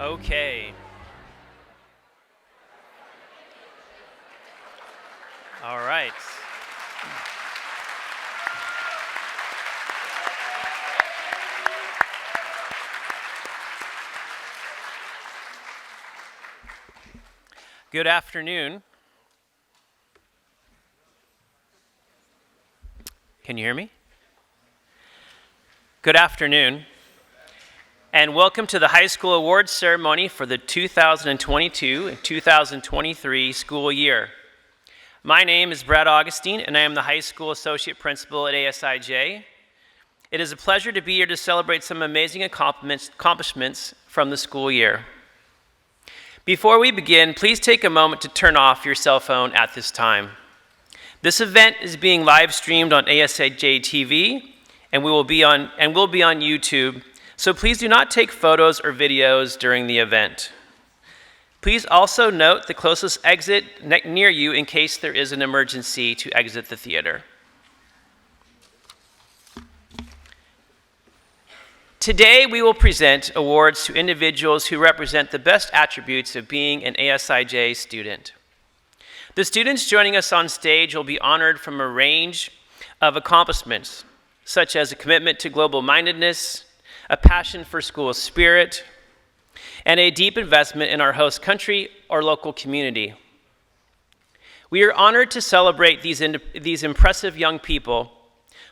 Okay. All right. Good afternoon. Can you hear me? Good afternoon, and welcome to the High School Awards Ceremony for the 2022 and 2023 school year. My name is Brad Augustine, and I am the High School Associate Principal at ASIJ. It is a pleasure to be here to celebrate some amazing accomplishments from the school year. Before we begin, please take a moment to turn off your cell phone at this time. This event is being live streamed on ASIJ TV and will be on YouTube, so please do not take photos or videos during the event. Please also note the closest exit near you in case there is an emergency to exit the theater. Today, we will present awards to individuals who represent the best attributes of being an ASIJ student. The students joining us on stage will be honored from a range of accomplishments, such as a commitment to global-mindedness, a passion for school spirit, and a deep investment in our host country or local community. We are honored to celebrate these impressive young people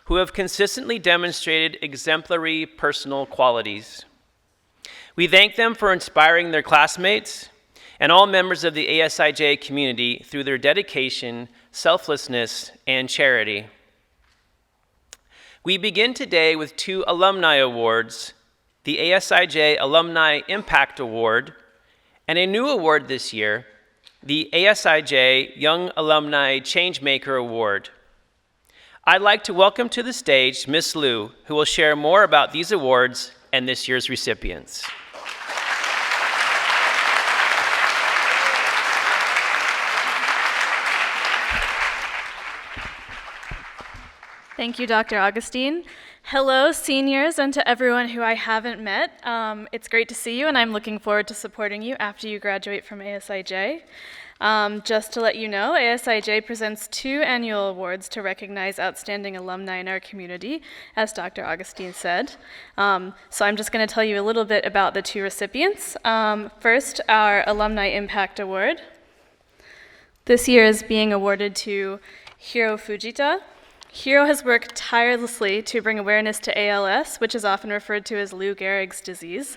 who have consistently demonstrated exemplary personal qualities. We thank them for inspiring their classmates and all members of the ASIJ community through their dedication, selflessness, and charity. We begin today with two alumni awards, the ASIJ Alumni Impact Award, and a new award this year, the ASIJ Young Alumni Changemaker Award. I'd like to welcome to the stage Ms. Liu, who will share more about these awards and this year's recipients. Thank you, Dr. Augustine. Hello, seniors, and to everyone who I haven't met. It's great to see you, and I'm looking forward to supporting you after you graduate from ASIJ. Just to let you know, ASIJ presents 2 annual awards to recognize outstanding alumni in our community, as Dr. Augustine said. So I'm just going to tell you a little bit about the 2 recipients. First, our Alumni Impact Award. This year is being awarded to Hiro Fujita. Hiro has worked tirelessly to bring awareness to ALS, which is often referred to as Lou Gehrig's disease.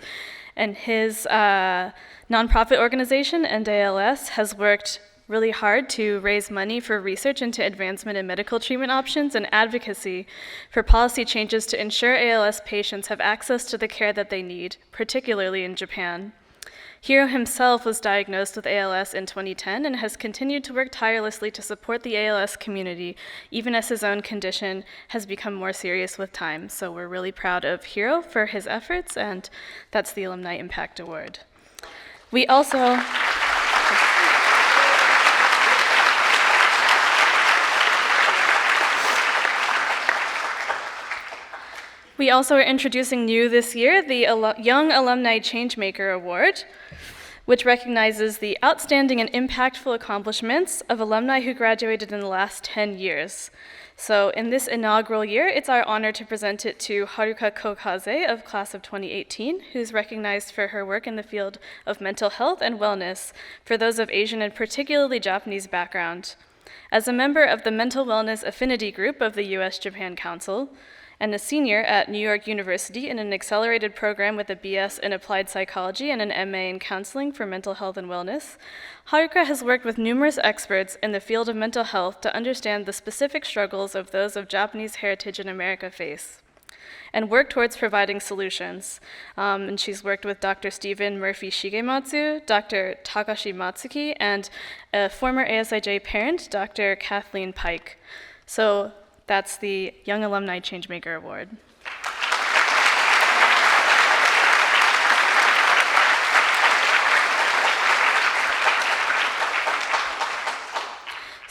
And his nonprofit organization, End ALS, has worked really hard to raise money for research into advancement in medical treatment options and advocacy for policy changes to ensure ALS patients have access to the care that they need, particularly in Japan. Hiro himself was diagnosed with ALS in 2010 and has continued to work tirelessly to support the ALS community, even as his own condition has become more serious with time. So we're really proud of Hiro for his efforts, and that's the Alumni Impact Award. We also are introducing new this year the Young Alumni Changemaker Award, which recognizes the outstanding and impactful accomplishments of alumni who graduated in the last 10 years. So in this inaugural year, it's our honor to present it to Haruka Kokaze of class of 2018, who's recognized for her work in the field of mental health and wellness for those of Asian and particularly Japanese background. As a member of the Mental Wellness Affinity Group of the U.S.-Japan Council, and a senior at New York University in an accelerated program with a BS in Applied Psychology and an MA in Counseling for Mental Health and Wellness, Haruka has worked with numerous experts in the field of mental health to understand the specific struggles of those of Japanese heritage in America face, and work towards providing solutions. And she's worked with Dr. Stephen Murphy Shigematsu, Dr. Takashi Matsuki, and a former ASIJ parent, Dr. Kathleen Pike. So that's the Young Alumni Changemaker Award.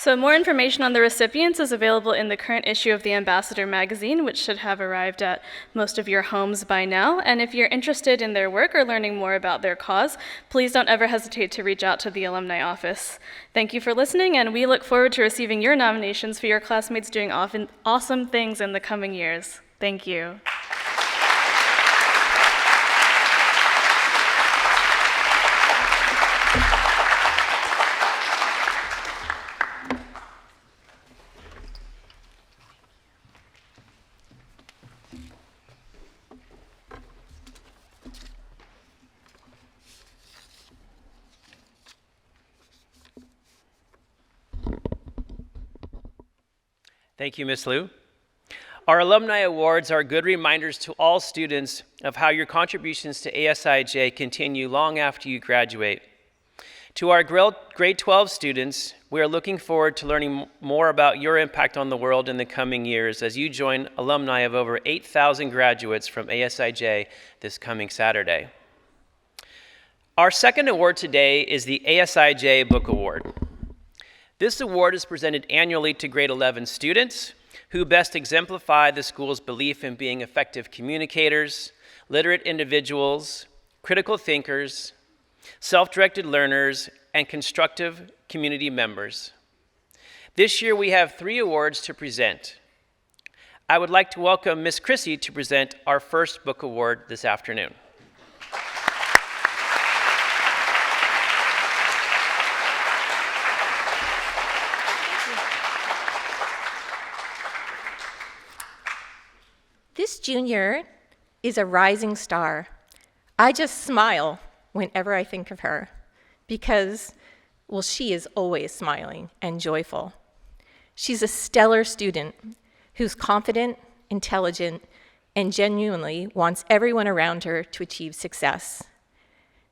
So more information on the recipients is available in the current issue of the Ambassador magazine, which should have arrived at most of your homes by now. And if you're interested in their work or learning more about their cause, please don't ever hesitate to reach out to the alumni office. Thank you for listening, and we look forward to receiving your nominations for your classmates doing awesome things in the coming years. Thank you. Thank you, Ms. Liu. Our Alumni Awards are good reminders to all students of how your contributions to ASIJ continue long after you graduate. To our grade 12 students, we are looking forward to learning more about your impact on the world in the coming years as you join alumni of over 8,000 graduates from ASIJ this coming Saturday. Our second award today is the ASIJ Book Award. This award is presented annually to grade 11 students who best exemplify the school's belief in being effective communicators, literate individuals, critical thinkers, self-directed learners, and constructive community members. This year we have 3 awards to present. I would like to welcome Ms. Chrissy to present our first book award this afternoon. This junior is a rising star. I just smile whenever I think of her because, well, she is always smiling and joyful. She's a stellar student who's confident, intelligent, and genuinely wants everyone around her to achieve success.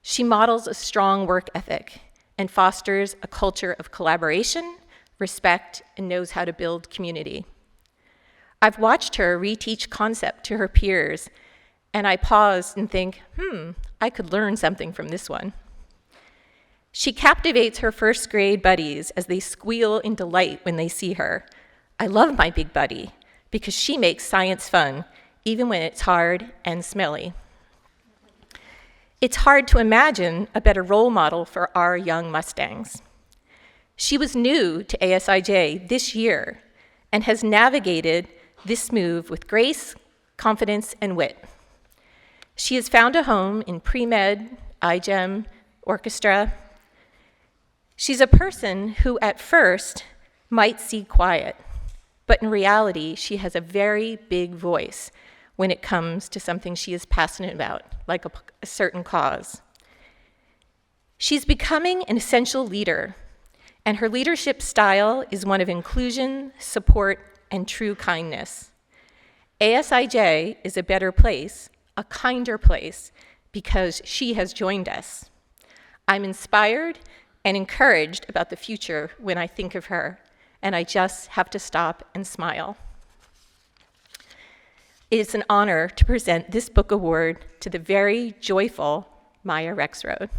She models a strong work ethic and fosters a culture of collaboration, respect, and knows how to build community. I've watched her reteach concept to her peers, and I pause and think, I could learn something from this one. She captivates her first grade buddies as they squeal in delight when they see her. I love my big buddy because she makes science fun, even when it's hard and smelly. It's hard to imagine a better role model for our young Mustangs. She was new to ASIJ this year and has navigated this move with grace, confidence, and wit. She has found a home in pre-med, iGEM, orchestra. She's a person who at first might seem quiet, but in reality, she has a very big voice when it comes to something she is passionate about, like a certain cause. She's becoming an essential leader, and her leadership style is one of inclusion, support, and true kindness. ASIJ is a better place, a kinder place, because she has joined us. I'm inspired and encouraged about the future when I think of her, and I just have to stop and smile. It is an honor to present this book award to the very joyful Maya Rexroad.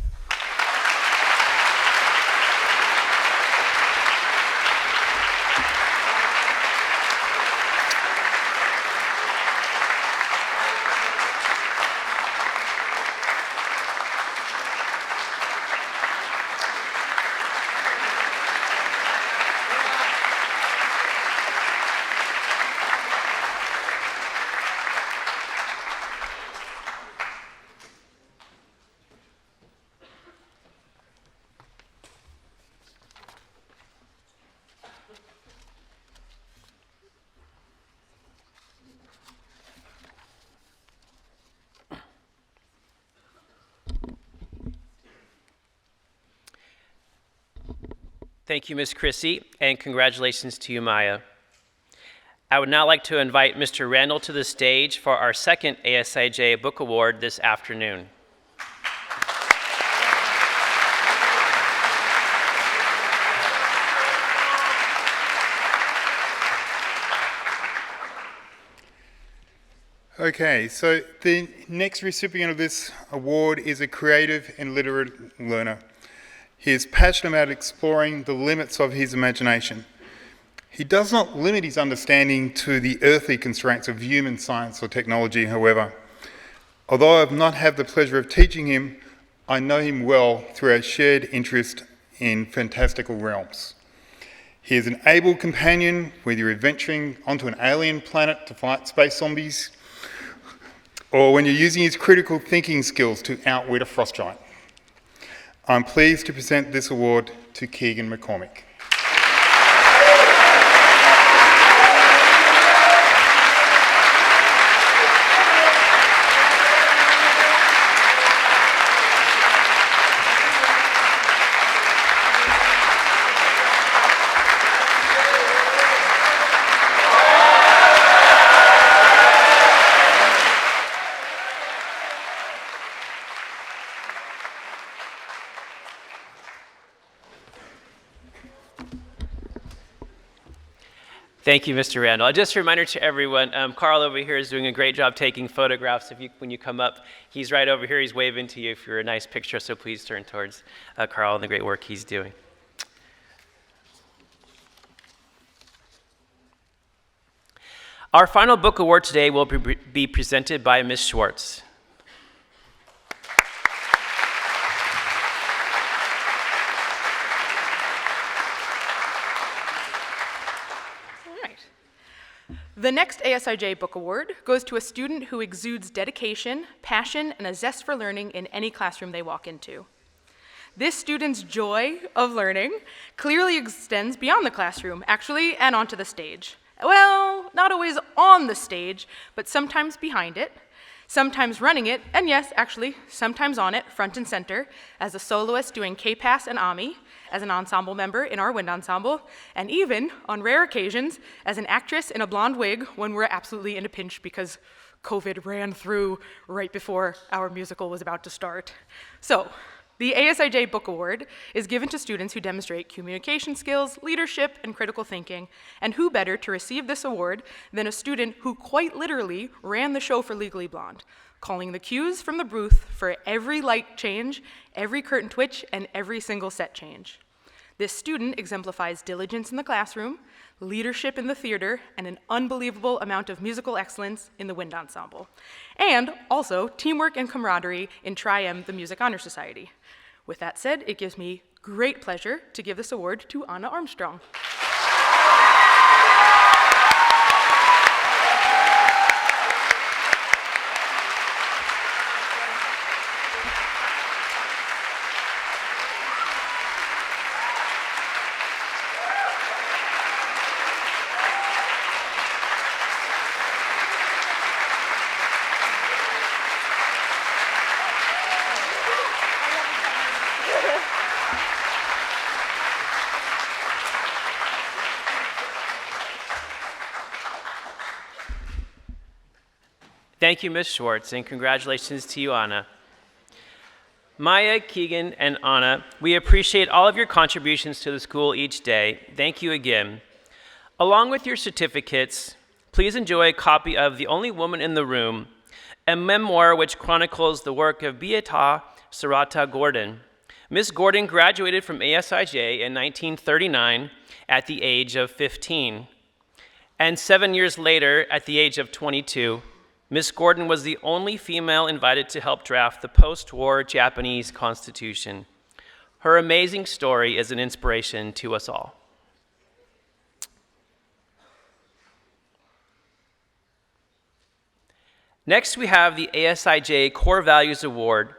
Thank you, Ms. Chrissy, and congratulations to you, Maya. I would now like to invite Mr. Randall to the stage for our second ASIJ Book Award this afternoon. Okay, so the next recipient of this award is a creative and literate learner. He is passionate about exploring the limits of his imagination. He does not limit his understanding to the earthly constraints of human science or technology, however. Although I have not had the pleasure of teaching him, I know him well through our shared interest in fantastical realms. He is an able companion whether you're adventuring onto an alien planet to fight space zombies, or when you're using his critical thinking skills to outwit a frost giant. I'm pleased to present this award to Keegan McCormick. Thank you, Mr. Randall. Just a reminder to everyone, Carl over here is doing a great job taking photographs. When you come up, he's right over here. He's waving to you for a nice picture, so please turn towards Carl and the great work he's doing. Our final book award today will be presented by Ms. Schwartz. The next ASIJ Book Award goes to a student who exudes dedication, passion, and a zest for learning in any classroom they walk into. This student's joy of learning clearly extends beyond the classroom, actually, and onto the stage. Well, not always on the stage, but sometimes behind it, sometimes running it, and yes, actually, sometimes on it, front and center, as a soloist doing K-Pass and AMI, as an ensemble member in our wind ensemble, and even, on rare occasions, as an actress in a blonde wig when we're absolutely in a pinch because COVID ran through right before our musical was about to start. So, the ASIJ Book Award is given to students who demonstrate communication skills, leadership, and critical thinking, and who better to receive this award than a student who quite literally ran the show for Legally Blonde, calling the cues from the booth for every light change, every curtain twitch, and every single set change. This student exemplifies diligence in the classroom, leadership in the theater, and an unbelievable amount of musical excellence in the wind ensemble, and also teamwork and camaraderie in Tri-M, the Music Honor Society. With that said, it gives me great pleasure to give this award to Anna Armstrong. Thank you, Ms. Schwartz, and congratulations to you, Anna. Maya, Keegan, and Anna, we appreciate all of your contributions to the school each day. Thank you again. Along with your certificates, please enjoy a copy of The Only Woman in the Room, a memoir which chronicles the work of Beata Serrata Gordon. Ms. Gordon graduated from ASIJ in 1939 at the age of 15. And 7 years later, at the age of 22, Ms. Gordon was the only female invited to help draft the post-war Japanese Constitution. Her amazing story is an inspiration to us all. Next, we have the ASIJ Core Values Award,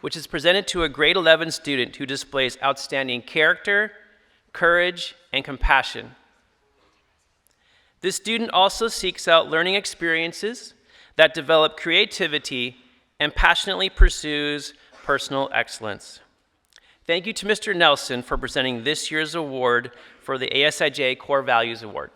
which is presented to a grade 11 student who displays outstanding character, courage, and compassion. This student also seeks out learning experiences that develop creativity and passionately pursues personal excellence. Thank you to Mr. Nelson for presenting this year's award for the ASIJ Core Values Award.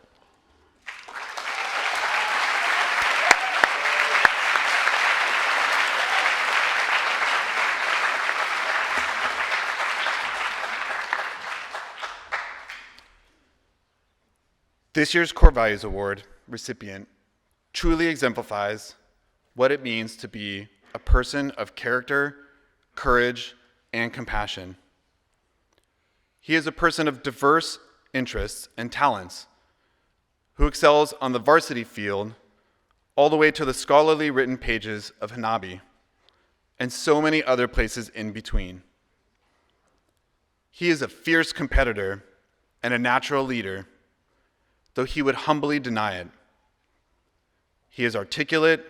This year's Core Values Award recipient truly exemplifies what it means to be a person of character, courage, and compassion. He is a person of diverse interests and talents who excels on the varsity field all the way to the scholarly written pages of Hanabi and so many other places in between. He is a fierce competitor and a natural leader, though he would humbly deny it. He is articulate,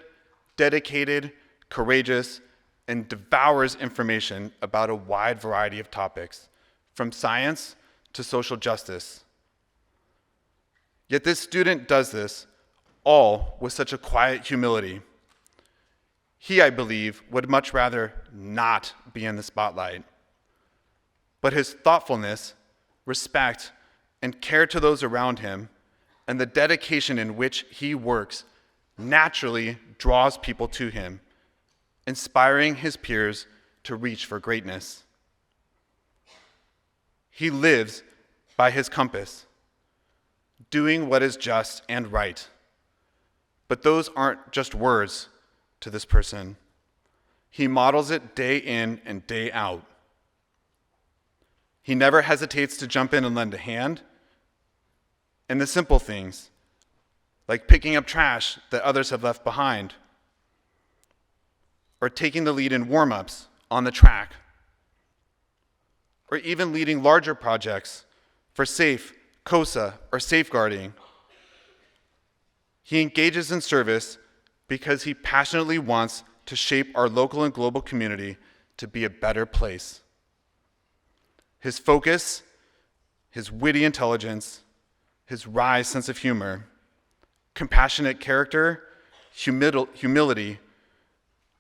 dedicated, courageous, and devours information about a wide variety of topics, from science to social justice. Yet this student does this all with such a quiet humility. He, I believe, would much rather not be in the spotlight. But his thoughtfulness, respect, and care to those around him, and the dedication in which he works naturally draws people to him, inspiring his peers to reach for greatness. He lives by his compass, doing what is just and right. But those aren't just words to this person. He models it day in and day out. He never hesitates to jump in and lend a hand. And the simple things, like picking up trash that others have left behind, or taking the lead in warm-ups on the track, or even leading larger projects for SAFE, COSA, or safeguarding. He engages in service because he passionately wants to shape our local and global community to be a better place. His focus, his witty intelligence, his wry sense of humor, compassionate character, humility,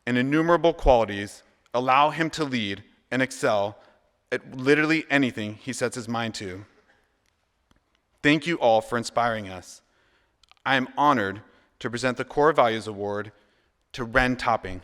and innumerable qualities allow him to lead and excel at literally anything he sets his mind to. Thank you all for inspiring us. I am honored to present the Core Values Award to Ren Topping.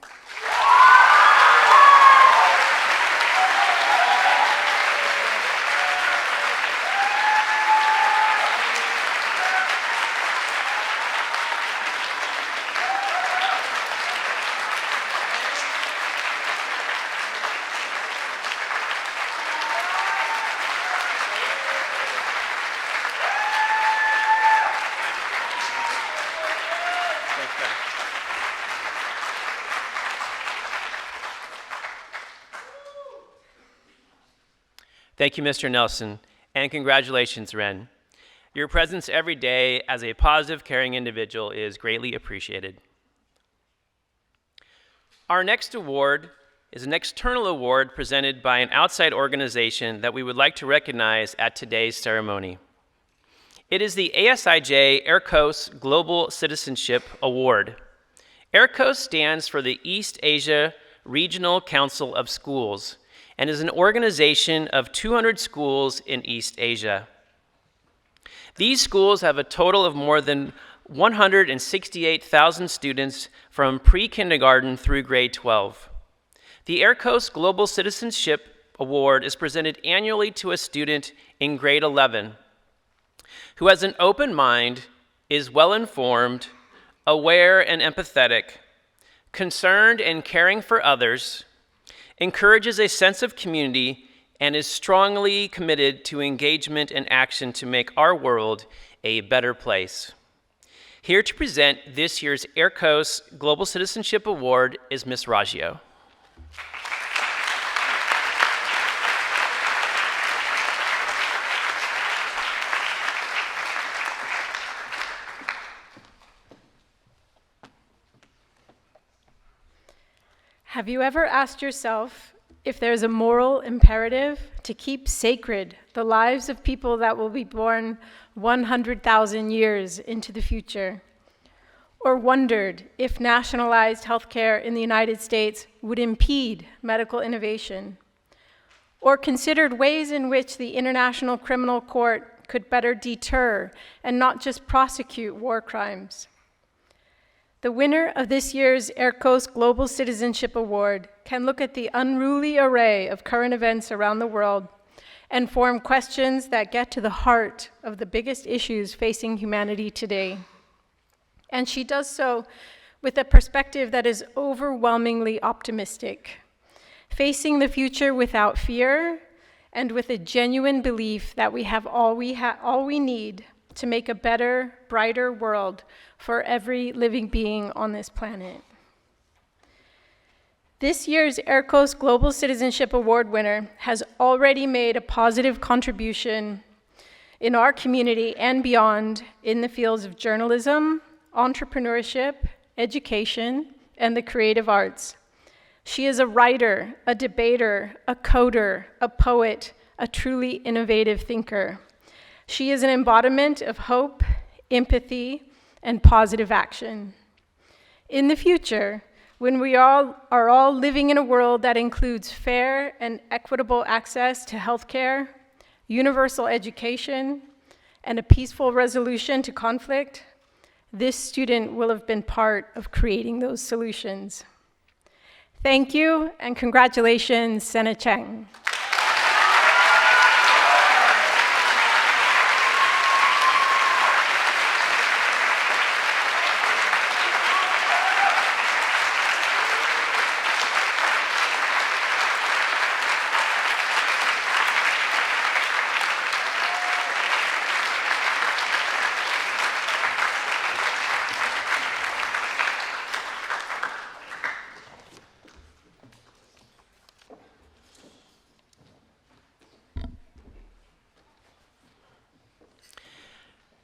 Thank you, Mr. Nelson, and congratulations, Ren. Your presence every day as a positive, caring individual is greatly appreciated. Our next award is an external award presented by an outside organization that we would like to recognize at today's ceremony. It is the ASIJ ERCOS Global Citizenship Award. ERCOS stands for the East Asia Regional Council of Schools and is an organization of 200 schools in East Asia. These schools have a total of more than 168,000 students from pre-kindergarten through grade 12. The ERCOS Global Citizenship Award is presented annually to a student in grade 11 who has an open mind, is well-informed, aware and empathetic, concerned and caring for others, encourages a sense of community, and is strongly committed to engagement and action to make our world a better place. Here to present this year's ERCOS Global Citizenship Award is Ms. Raggio. Have you ever asked yourself if there's a moral imperative to keep sacred the lives of people that will be born 100,000 years into the future? Or wondered if nationalized healthcare in the United States would impede medical innovation? Or considered ways in which the International Criminal Court could better deter and not just prosecute war crimes? The winner of this year's ERCOS Global Citizenship Award can look at the unruly array of current events around the world and form questions that get to the heart of the biggest issues facing humanity today. And she does so with a perspective that is overwhelmingly optimistic, facing the future without fear and with a genuine belief that we have all we need to make a better, brighter world for every living being on this planet. This year's ERCOS Global Citizenship Award winner has already made a positive contribution in our community and beyond in the fields of journalism, entrepreneurship, education, and the creative arts. She is a writer, a debater, a coder, a poet, a truly innovative thinker. She is an embodiment of hope, empathy, and positive action. In the future, when we are all living in a world that includes fair and equitable access to healthcare, universal education, and a peaceful resolution to conflict, this student will have been part of creating those solutions. Thank you, and congratulations, Senna Cheng.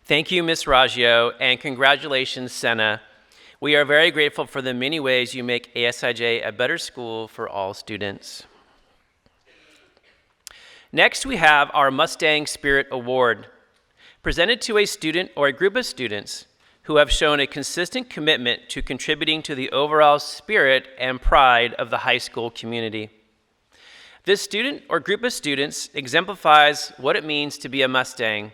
Thank you, Ms. Raggio, and congratulations, Senna. We are very grateful for the many ways you make ASIJ a better school for all students. Next, we have our Mustang Spirit Award, presented to a student or a group of students who have shown a consistent commitment to contributing to the overall spirit and pride of the high school community. This student or group of students exemplifies what it means to be a Mustang,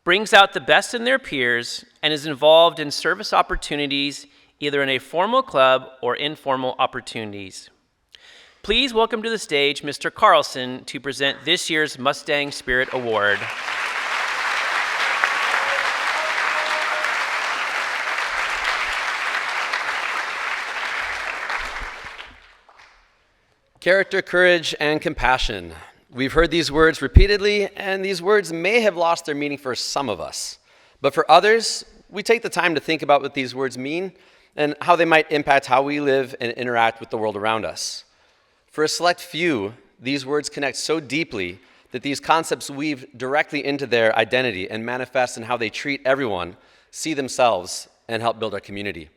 brings out the best in their peers, and is involved in service opportunities either in a formal club or informal opportunities. Please welcome to the stage Mr. Carlson to present this year's Mustang Spirit Award. Character, courage, and compassion. We've heard these words repeatedly, and these words may have lost their meaning for some of us. But for others, we take the time to think about what these words mean and how they might impact how we live and interact with the world around us. For a select few, these words connect so deeply that these concepts weave directly into their identity and manifest in how they treat everyone, see themselves, and help build our community.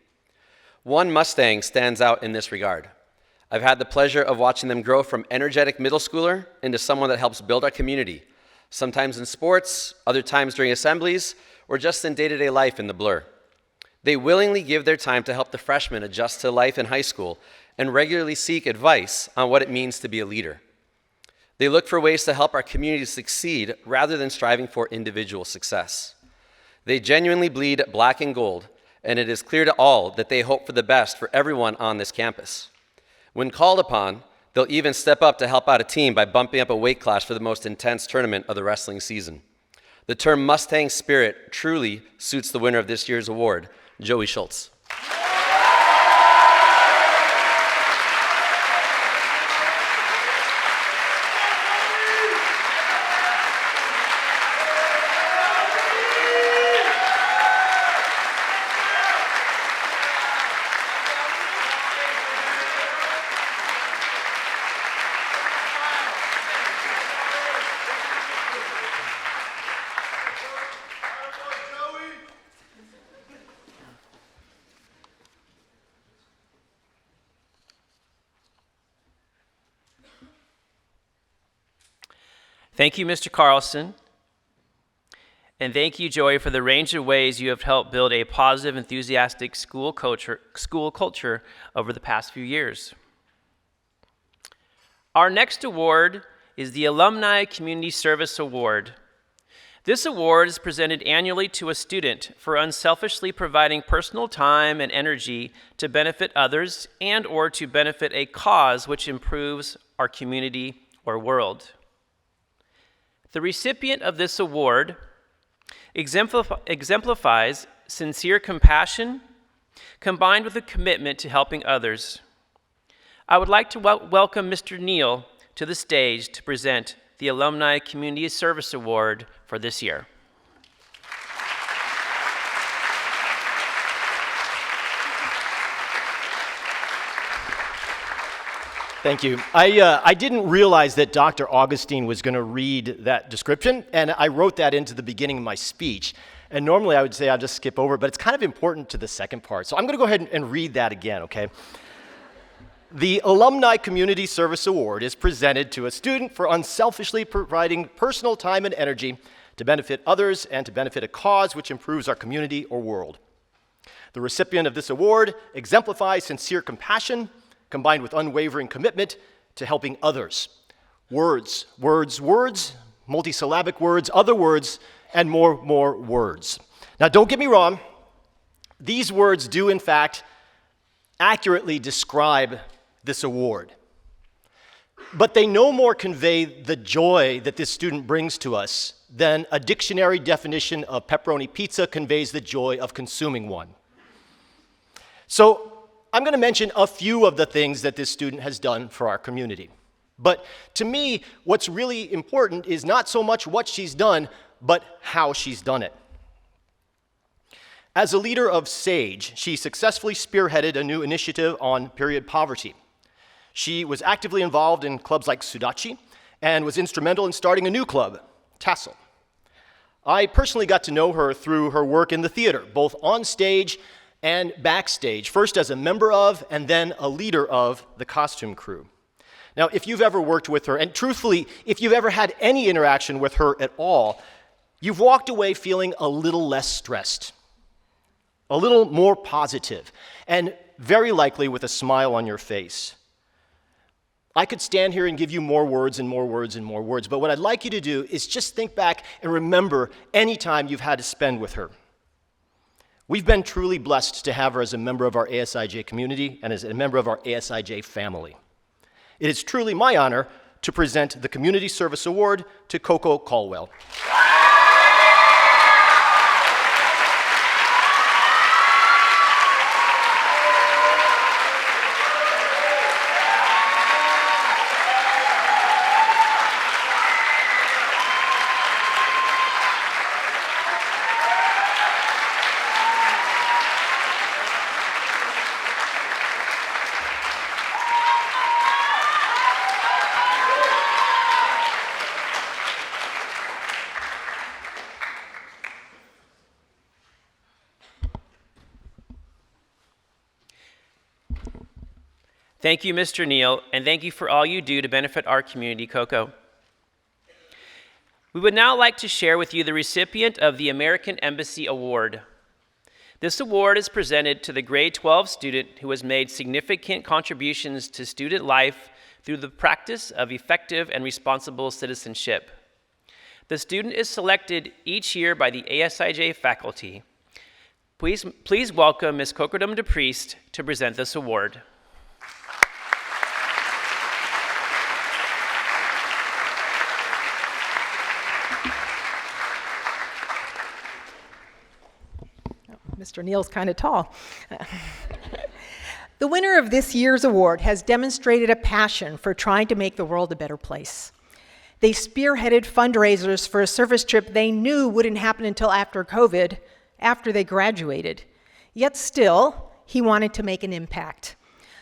One Mustang stands out in this regard. I've had the pleasure of watching them grow from energetic middle schooler into someone that helps build our community, sometimes in sports, other times during assemblies, or just in day-to-day life in the Blur. They willingly give their time to help the freshmen adjust to life in high school and regularly seek advice on what it means to be a leader. They look for ways to help our community succeed rather than striving for individual success. They genuinely bleed black and gold, and it is clear to all that they hope for the best for everyone on this campus. When called upon, they'll even step up to help out a team by bumping up a weight class for the most intense tournament of the wrestling season. The term Mustang Spirit truly suits the winner of this year's award, Joey Schultz. Thank you, Mr. Carlson. And thank you, Joey, for the range of ways you have helped build a positive, enthusiastic school culture over the past few years. Our next award is the Alumni Community Service Award. This award is presented annually to a student for unselfishly providing personal time and energy to benefit others and or to benefit a cause which improves our community or world. The recipient of this award exemplifies sincere compassion combined with a commitment to helping others. I would like to welcome Mr. Neal, to the stage to present the Alumni Community Service Award for this year. Thank you. I didn't realize that Dr. Augustine was going to read that description, and I wrote that into the beginning of my speech. And normally I would say I'll just skip over, but it's kind of important to the second part. So I'm going to go ahead and read that again, okay? The Alumni Community Service Award is presented to a student for unselfishly providing personal time and energy to benefit others and to benefit a cause which improves our community or world. The recipient of this award exemplifies sincere compassion combined with unwavering commitment to helping others. Words, words, words, multisyllabic words, other words, and more words. Now, don't get me wrong. These words do, in fact, accurately describe this award. But they no more convey the joy that this student brings to us than a dictionary definition of pepperoni pizza conveys the joy of consuming one. So, I'm going to mention a few of the things that this student has done for our community. But to me, what's really important is not so much what she's done, but how she's done it. As a leader of SAGE, she successfully spearheaded a new initiative on period poverty. She was actively involved in clubs like Sudachi and was instrumental in starting a new club, Tassel. I personally got to know her through her work in the theater, both on stage and backstage, first as a member of and then a leader of the costume crew. Now, if you've ever worked with her, and truthfully, if you've ever had any interaction with her at all, you've walked away feeling a little less stressed, a little more positive, and very likely with a smile on your face. I could stand here and give you more words and more words and more words, but what I'd like you to do is just think back and remember any time you've had to spend with her. We've been truly blessed to have her as a member of our ASIJ community and as a member of our ASIJ family. It is truly my honor to present the Community Service Award to Coco Caldwell. Thank you, Mr. Neal, and thank you for all you do to benefit our community, Coco. We would now like to share with you the recipient of the American Embassy Award. This award is presented to the grade 12 student who has made significant contributions to student life through the practice of effective and responsible citizenship. The student is selected each year by the ASIJ faculty. Please welcome Ms. Cocodum DePriest to present this award. Mr. Neal's kind of tall. The winner of this year's award has demonstrated a passion for trying to make the world a better place. They spearheaded fundraisers for a service trip they knew wouldn't happen until after COVID, after they graduated. Yet still, he wanted to make an impact.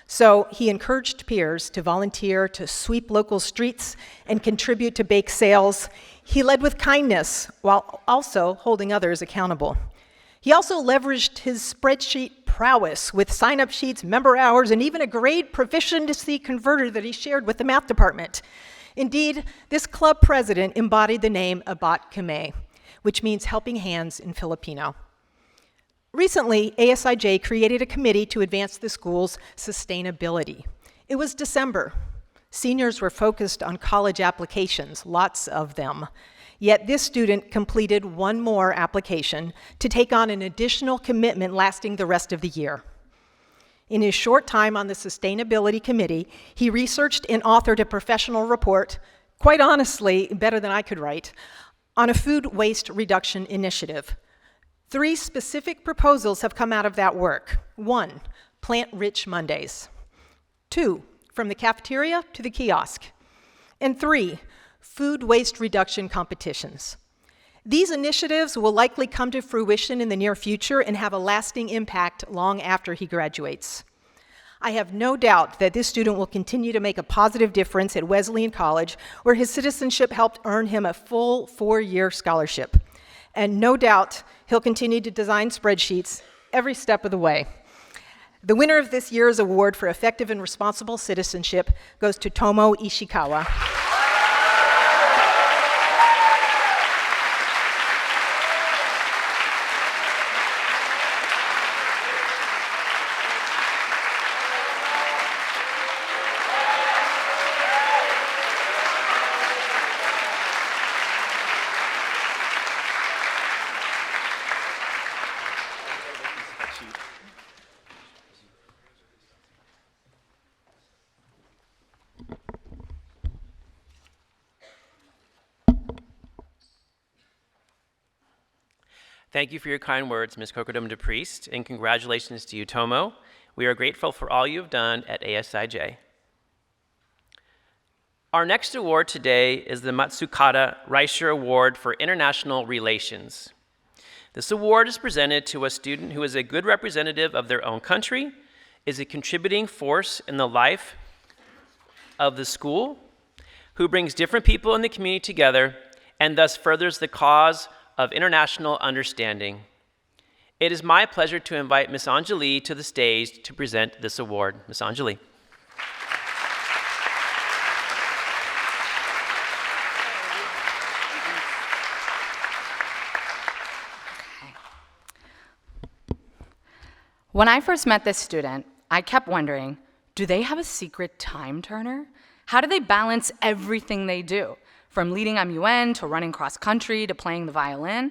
So he encouraged peers to volunteer to sweep local streets and contribute to bake sales. He led with kindness while also holding others accountable. He also leveraged his spreadsheet prowess with sign-up sheets, member hours, and even a grade proficiency converter that he shared with the math department. Indeed, this club president embodied the name Abat Kame, which means helping hands in Filipino. Recently, ASIJ created a committee to advance the school's sustainability. It was December. Seniors were focused on college applications, lots of them. Yet this student completed one more application to take on an additional commitment lasting the rest of the year. In his short time on the Sustainability Committee, he researched and authored a professional report, quite honestly, better than I could write, on a food waste reduction initiative. 3 specific proposals have come out of that work. 1, Plant-Rich Mondays. 2, from the cafeteria to the kiosk. And 3, food waste reduction competitions. These initiatives will likely come to fruition in the near future and have a lasting impact long after he graduates. I have no doubt that this student will continue to make a positive difference at Wesleyan College, where his citizenship helped earn him a full 4-year scholarship. And no doubt he'll continue to design spreadsheets every step of the way. The winner of this year's award for effective and responsible citizenship goes to Tomo Ishikawa. Thank you for your kind words, Ms. Kokodum DePriest, and congratulations to you, Tomo. We are grateful for all you have done at ASIJ. Our next award today is the Matsukata Reicher Award for International Relations. This award is presented to a student who is a good representative of their own country, is a contributing force in the life of the school, who brings different people in the community together, and thus furthers the cause of international understanding. It is my pleasure to invite Ms. Anjali to the stage to present this award. Ms. Anjali. When I first met this student, I kept wondering, do they have a secret time turner? How do they balance everything they do? From leading MUN to running cross country to playing the violin.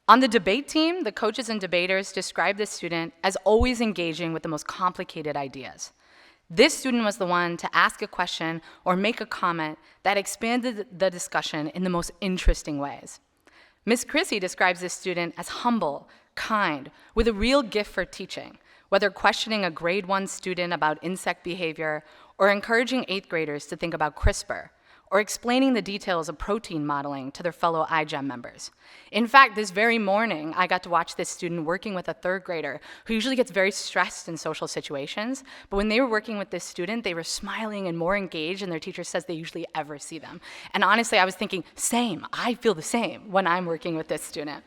On the debate team, the coaches and debaters described this student as always engaging with the most complicated ideas. This student was the one to ask a question or make a comment that expanded the discussion in the most interesting ways. Ms. Chrissy describes this student as humble, kind, with a real gift for teaching, whether questioning a grade 1 student about insect behavior or encouraging 8th graders to think about CRISPR, or explaining the details of protein modeling to their fellow iGEM members. In fact, this very morning, I got to watch this student working with a 3rd grader who usually gets very stressed in social situations, but when they were working with this student, they were smiling and more engaged than their teacher says they usually ever see them. And honestly, I was thinking, same, I feel the same when I'm working with this student.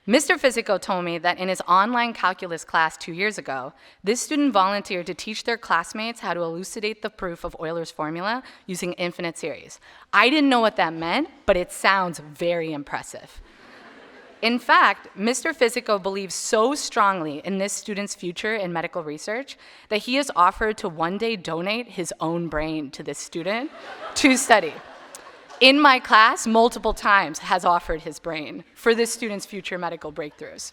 Mr. Physico told me that in his online calculus class 2 years ago, this student volunteered to teach their classmates how to elucidate the proof of Euler's formula using infinite series. I didn't know what that meant, but it sounds very impressive. In fact, Mr. Physico believes so strongly in this student's future in medical research that he has offered to one day donate his own brain to this student to study. In my class, multiple times has offered his brain for this student's future medical breakthroughs.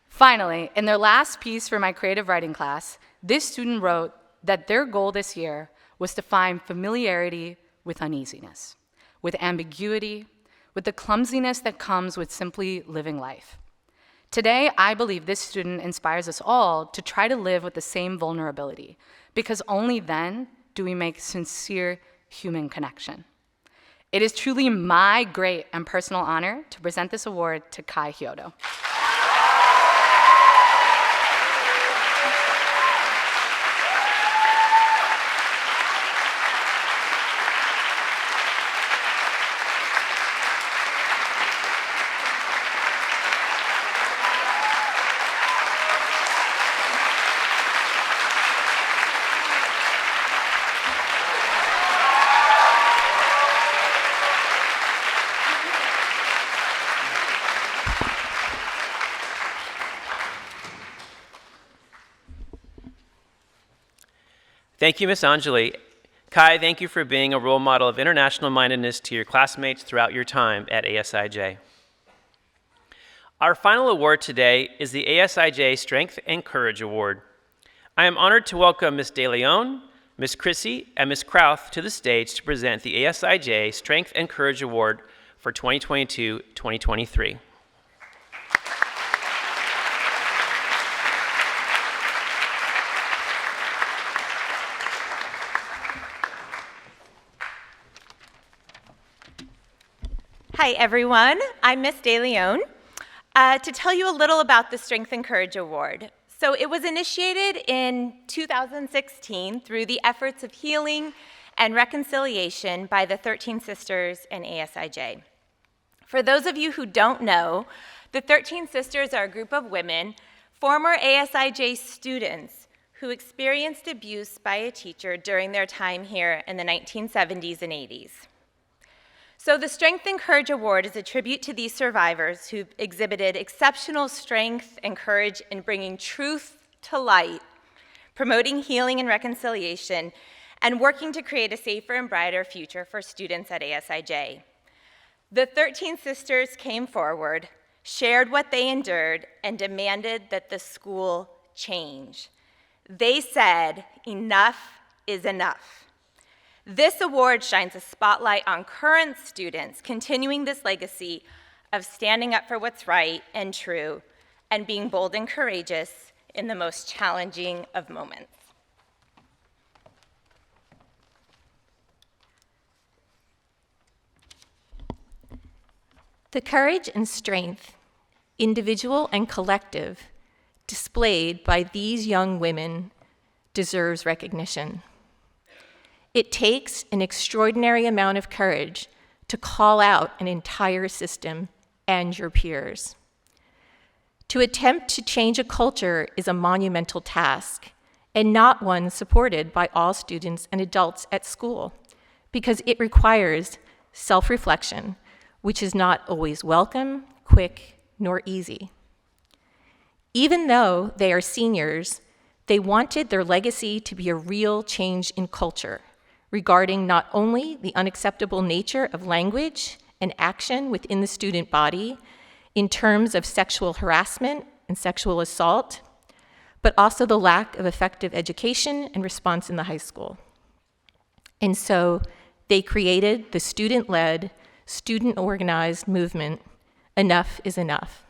Finally, in their last piece for my creative writing class, this student wrote that their goal this year was to find familiarity with uneasiness, with ambiguity, with the clumsiness that comes with simply living life. Today, I believe this student inspires us all to try to live with the same vulnerability, because only then do we make sincere human connection. It is truly my great and personal honor to present this award to Kai Hyodo. Thank you, Ms. Anjali. Kai, thank you for being a role model of international mindedness to your classmates throughout your time at ASIJ. Our final award today is the ASIJ Strength and Courage Award. I am honored to welcome Ms. De Leon, Ms. Chrissy, and Ms. Krauth to the stage to present the ASIJ Strength and Courage Award for 2022-2023. Hi, everyone. I'm Miss DeLeon. To tell you a little about the Strength and Courage Award. So it was initiated in 2016 through the efforts of healing and reconciliation by the 13 Sisters and ASIJ. For those of you who don't know, the 13 Sisters are a group of women, former ASIJ students, who experienced abuse by a teacher during their time here in the 1970s and 80s. So the Strength and Courage Award is a tribute to these survivors who've exhibited exceptional strength and courage in bringing truth to light, promoting healing and reconciliation, and working to create a safer and brighter future for students at ASIJ. The 13 Sisters came forward, shared what they endured, and demanded that the school change. They said, enough is enough. This award shines a spotlight on current students continuing this legacy of standing up for what's right and true and being bold and courageous in the most challenging of moments. The courage and strength, individual and collective, displayed by these young women deserves recognition. It takes an extraordinary amount of courage to call out an entire system and your peers. To attempt to change a culture is a monumental task, and not one supported by all students and adults at school, because it requires self-reflection, which is not always welcome, quick, nor easy. Even though they are seniors, they wanted their legacy to be a real change in culture, regarding not only the unacceptable nature of language and action within the student body in terms of sexual harassment and sexual assault, but also the lack of effective education and response in the high school. And so they created the student-led, student-organized movement, Enough is Enough.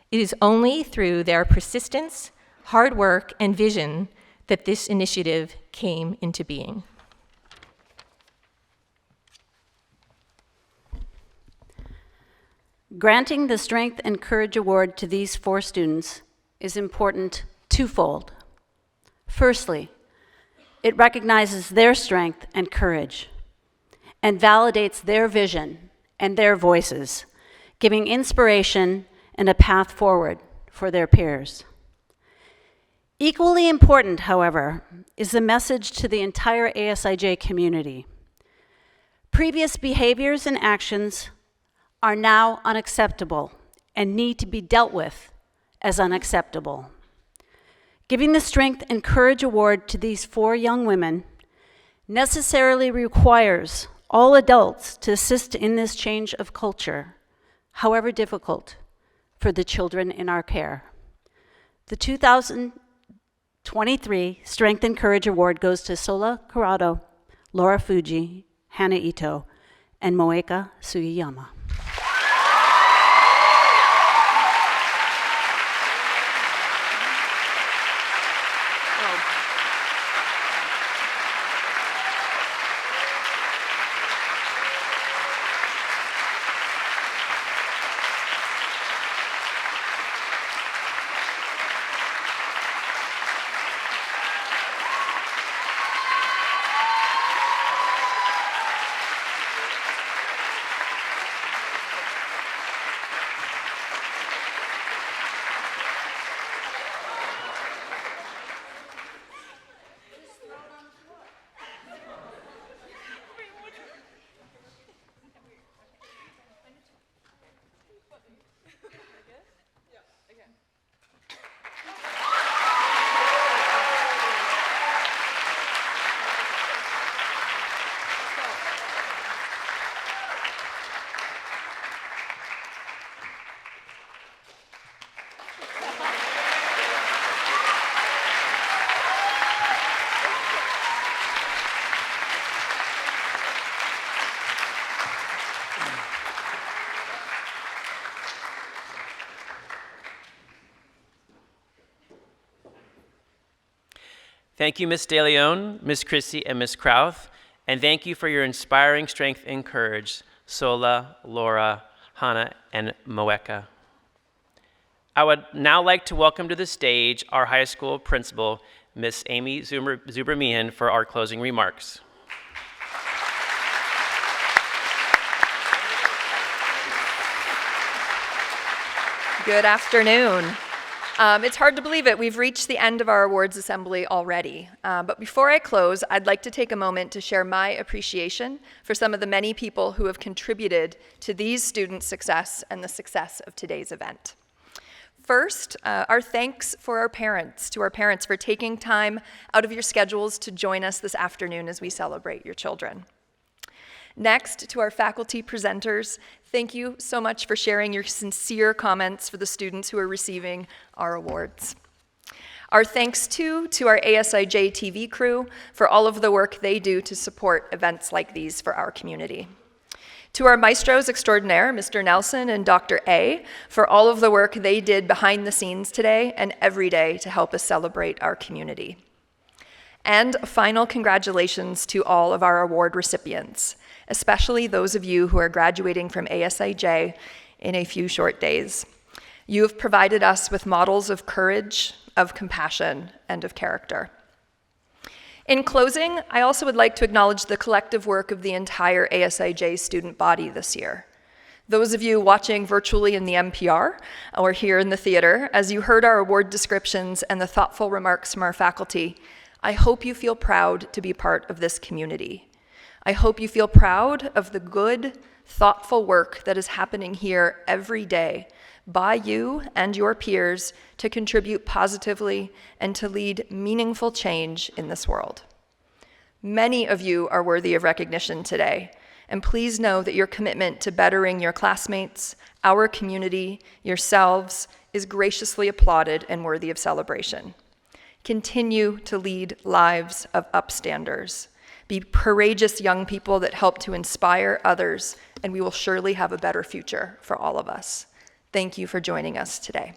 It is only through their persistence, hard work, and vision that this initiative came into being. Granting the Strength and Courage Award to these 4 students is important twofold. Firstly, it recognizes their strength and courage and validates their vision and their voices, giving inspiration and a path forward for their peers. Equally important, however, is the message to the entire ASIJ community. Previous behaviors and actions are now unacceptable and need to be dealt with as unacceptable. Giving the Strength and Courage Award to these 4 young women necessarily requires all adults to assist in this change of culture, however difficult, for the children in our care. The 2023 Strength and Courage Award goes to Sola Corrado, Laura Fuji, Hannah Ito, and Moeka Sugiyama. Thank you, Ms. DeLeon, Ms. Chrissy, and Ms. Krauth, and thank you for your inspiring strength and courage. Sola, Laura, Hannah, and Moeka. I would now like to welcome to the stage our high school principal, Miss Amy Zubermian, for our closing remarks. Good afternoon. It's hard to believe it. We've reached the end of our awards assembly already. But before I close, I'd like to take a moment to share my appreciation for some of the many people who have contributed to these students' success and the success of today's event. First, our thanks to our parents for taking time out of your schedules to join us this afternoon as we celebrate your children. Next, to our faculty presenters, thank you so much for sharing your sincere comments for the students who are receiving our awards. Our thanks to our ASIJ TV crew for all of the work they do to support events like these for our community. To our maestros extraordinaire, Mr. Nelson and Dr. A, for all of the work they did behind the scenes today and every day to help us celebrate our community. And a final congratulations to all of our award recipients, especially those of you who are graduating from ASIJ in a few short days. You have provided us with models of courage, of compassion, and of character. In closing, I also would like to acknowledge the collective work of the entire ASIJ student body this year. Those of you watching virtually in the MPR or here in the theater, as you heard our award descriptions and the thoughtful remarks from our faculty, I hope you feel proud to be part of this community. I hope you feel proud of the good, thoughtful work that is happening here every day by you and your peers to contribute positively and to lead meaningful change in this world. Many of you are worthy of recognition today, and please know that your commitment to bettering your classmates, our community, yourselves, is graciously applauded and worthy of celebration. Continue to lead lives of upstanders. Be courageous young people that help to inspire others, and we will surely have a better future for all of us. Thank you for joining us today.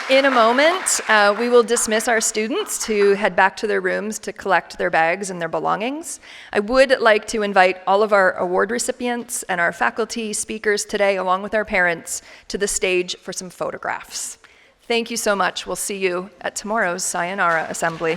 In a moment, we will dismiss our students to head back to their rooms to collect their bags and their belongings. I would like to invite all of our award recipients and our faculty speakers today, along with our parents, to the stage for some photographs. Thank you so much. We'll see you at tomorrow's Sayonara Assembly.